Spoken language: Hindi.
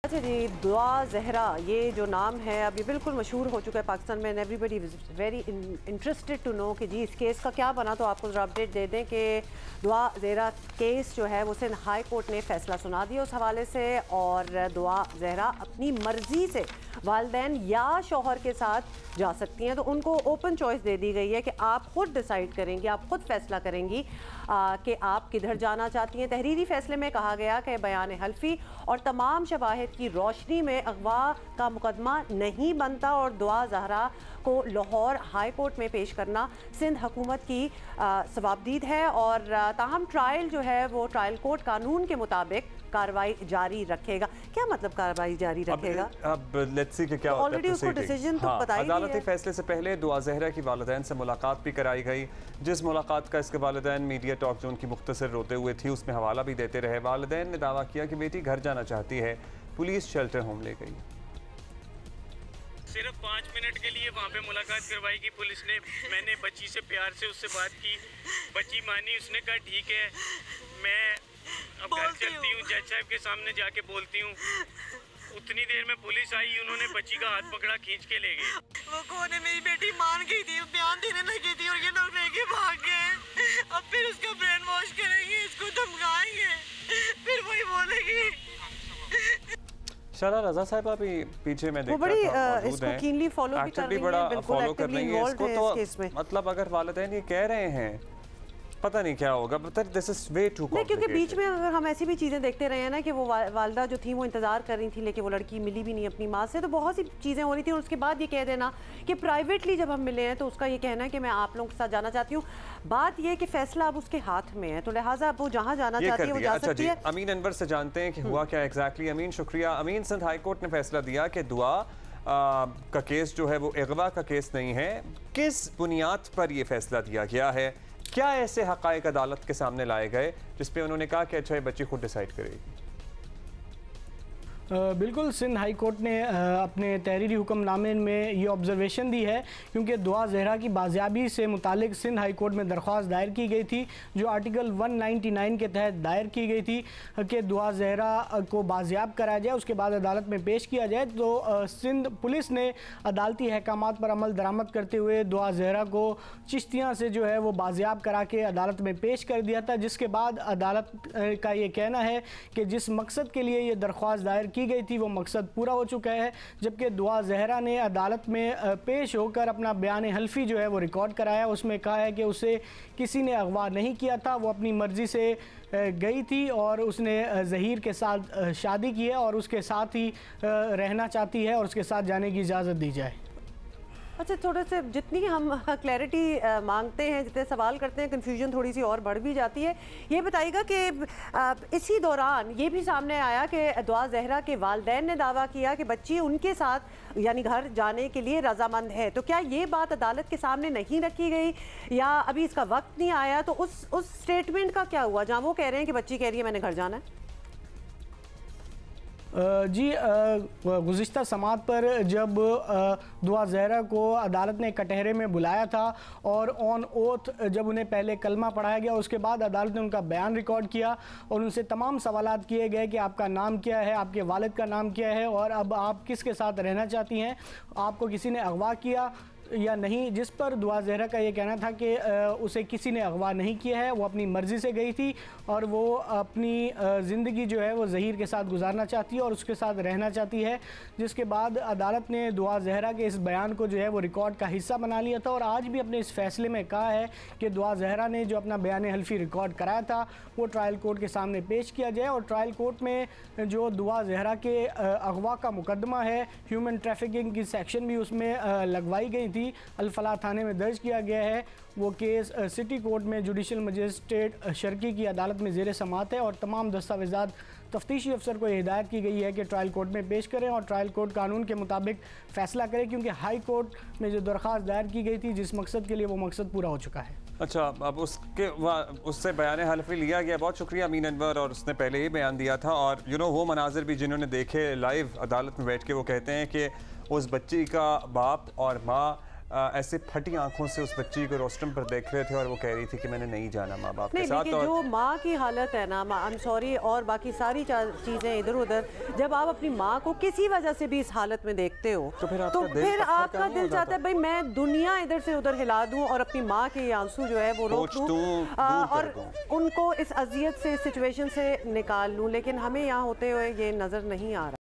अच्छा जी, दुआ जहरा ये जो नाम है अब ये बिल्कुल मशहूर हो चुका है पाकिस्तान में and everybody is very interested to know कि जी इस केस का क्या बना। तो आपको ज़रा अपडेट दे दें कि दुआ जहरा केस जो है वो सिंध हाई कोर्ट ने फैसला सुना दिया उस हवाले से, और दुआ जहरा अपनी मर्ज़ी से वालिदैन या शौहर के साथ जा सकती हैं। तो उनको ओपन चॉइस दे दी गई है कि आप खुद डिसाइड करेंगी, आप खुद फैसला करेंगी कि आप किधर जाना चाहती हैं। तहरीरी फैसले में कहा गया कि बयान हल्फी और तमाम शवाहिद की रोशनी में अगवा का मुकदमा नहीं बनता और दुआ जहरा को लाहौर हाई कोर्ट में पेश करना सिंध हुकूमत की सवाबदीद है। और ताहम ट्रायल जो है वो ट्रायल कोर्ट कानून के मुताबिक कार्रवाई जारी रखेगा। क्या मतलब कार्रवाई जारी रखेगा? अब लेट्स सी कि क्या ऑलरेडी उसको डिसीजन तो पता ही नहीं है। अदालती फैसले से पहले दुआ जहरा की वालिदैन से मुलाकात भी कराई गई, जिस मुलाकात का इसके वालिदैन मीडिया टॉक जो उनकी मुख्तसर रोते हुए थी उसमें हवाला भी देते रहे। वालिदैन ने दावा किया कि बेटी घर जाना चाहती है, पुलिस शेल्टर होम ले गई। सिर्फ 5 मिनट के लिए वहाँ पे मुलाकात करवाई की पुलिस ने। मैंने बच्ची से प्यार से उससे बात की, बच्ची मानी, उसने कहा ठीक है मैं अब घर चलती हूँ, जज साहब के सामने जाके बोलती हूँ। उतनी देर में पुलिस आई, उन्होंने बच्ची का हाथ पकड़ा, खींच के ले गए। वो कोने मेरी बेटी मान गई थी, बयान देने लगी थी और ये लोग लेके भाग गए। अब फिर उसका ब्रेन वॉश करेंगे, इसको धमकाएंगे, फिर वही बोलेगी। शाला रजा साहिबा भी पीछे में देखा बड़ी था, इसको कीनली फॉलो भी कर रही हैं, बिल्कुल एक्टिवली इन्वॉल्व है इस केस में। मतलब अगर वालिदैन ये कह रहे हैं पता नहीं क्या होगा, this is way too complicated. क्योंकि बीच में अगर हम ऐसी भी चीज़ें देखते रहे हैं ना कि वो वालदा जो थी वो इंतज़ार कर रही थी लेकिन वो लड़की मिली भी नहीं अपनी माँ से, तो बहुत सी चीज़ें हो रही थी। और उसके बाद ये कह देना कि प्राइवेटली जब हम मिले हैं तो उसका ये कहना है कि मैं आप लोगों के साथ जाना चाहती हूँ। बात ये कि फैसला अब उसके हाथ में है, तो लिहाजा अब वो जहाँ जाना चाहती है वो जा सकती है। अमीन अनवर से जानते हैं कि हुआ क्या एग्जैक्टली। अमीन शुक्रिया। अमीन, सिंध हाई कोर्ट ने फैसला दिया कि दुआ का केस जो है वो अगवा का केस नहीं है। किस बुनियाद पर यह फैसला दिया गया है? क्या ऐसे हक़ाइक़ अदालत के सामने लाए गए जिस पे उन्होंने कहा कि अच्छा ये बच्ची खुद डिसाइड करेगी? बिल्कुल, सिंध हाई कोर्ट ने अपने तहरीरी हुक्मनामे में ये ऑब्जर्वेशन दी है क्योंकि दुआ जहरा की बाजियाबी से मुतालिक सिंध हाई कोर्ट में दरख्वास्त दायर की गई थी जो आर्टिकल 199 के तहत दायर की गई थी कि दुआ जहरा को बाजियाब कराया जाए, उसके बाद अदालत में पेश किया जाए। तो सिंध पुलिस ने अदालती अहकामात पर अमल दरामद करते हुए दुआ जहरा को चिश्तियाँ से जो है वो बाजियाब करा के अदालत में पेश कर दिया था, जिसके बाद अदालत का ये कहना है कि जिस मकसद के लिए ये दरख्वास्त दायर की गई थी वो मकसद पूरा हो चुका है। जबकि दुआ जहरा ने अदालत में पेश होकर अपना बयान हल्फी जो है वो रिकॉर्ड कराया, उसमें कहा है कि उसे किसी ने अगवा नहीं किया था, वो अपनी मर्ज़ी से गई थी और उसने ज़हीर के साथ शादी की है और उसके साथ ही रहना चाहती है और उसके साथ जाने की इजाज़त दी जाए। अच्छा, थोड़े से जितनी हम क्लैरिटी मांगते हैं, जितने सवाल करते हैं, कन्फ्यूजन थोड़ी सी और बढ़ भी जाती है। ये बताइएगा कि इसी दौरान ये भी सामने आया कि दुआ जहरा के वालिदैन ने दावा किया कि बच्ची उनके साथ यानी घर जाने के लिए रजामंद है। तो क्या ये बात अदालत के सामने नहीं रखी गई या अभी इसका वक्त नहीं आया? तो उस स्टेटमेंट का क्या हुआ जहाँ वो कह रहे हैं कि बच्ची कह रही है मैंने घर जाना है? जी, गुज़िश्ता समात पर जब दुआ जहरा को अदालत ने कटहरे में बुलाया था और ऑन ओथ जब उन्हें पहले कलमा पढ़ाया गया, उसके बाद अदालत ने उनका बयान रिकॉर्ड किया और उनसे तमाम सवालात किए गए कि आपका नाम क्या है, आपके वालिद का नाम क्या है और अब आप किसके साथ रहना चाहती हैं, आपको किसी ने अगवा किया या नहीं। जिस पर दुआ जहरा का ये कहना था कि उसे किसी ने अगवा नहीं किया है, वो अपनी मर्ज़ी से गई थी और वो अपनी ज़िंदगी जो है वो ज़हीर के साथ गुजारना चाहती है और उसके साथ रहना चाहती है। जिसके बाद अदालत ने दुआ जहरा के इस बयान को जो है वो रिकॉर्ड का हिस्सा बना लिया था और आज भी अपने इस फैसले में कहा है कि दुआ जहरा ने जो अपना बयान हल्फी रिकॉर्ड कराया था वो ट्रायल कोर्ट के सामने पेश किया जाए। और ट्रायल कोर्ट में जो दुआ जहरा के अगवा का मुकदमा है, ह्यूमन ट्रैफिकिंग की सेक्शन भी उसमें लगवाई गई थी, अल-फलाह थाने में दर्ज किया गया है। वो केस सिटी कोर्ट में जुडिशल मजिस्ट्रेट शर्की की अदालत में ज़ेर समात है और तमाम दस्तावेज़ात तफ्तीशी अफसर को हिदायत की गई है कि ट्रायल कोर्ट में पेश करें और ट्रायल कोर्ट कानून के मुताबिक फ़ैसला करें, क्योंकि हाई कोर्ट में जो दरख्वास्त दायर की गई थी जिस मकसद के लिए वो मकसद पूरा हो चुका है। अच्छा, अब उससे बयान हल्फी लिया गया। बहुत शुक्रिया अमीन अनवर। और उसने पहले ही बयान दिया था और वो मनाजिर भी जिन्होंने देखे लाइव अदालत में बैठ के, वो कहते हैं कि उस बच्ची का बाप और माँ ऐसे फटी आंखों से उस बच्ची को रोस्टम पर देख रहे थे और वो कह रही थी कि मैंने नहीं जाना माँ बाप के साथ। लेकिन जो माँ की हालत है ना, आई एम सॉरी, और बाकी सारी चीज़ें इधर उधर, जब आप अपनी माँ को किसी वजह से भी इस हालत में देखते हो तो फिर आपका दिल चाहता है भाई मैं दुनिया इधर से उधर हिला दूं और अपनी माँ के आंसू जो है वो रोक दूं और उनको इस अजियत से, इस सिचुएशन से निकाल लूं। लेकिन हमें यहाँ होते हुए ये नज़र नहीं आ रहा।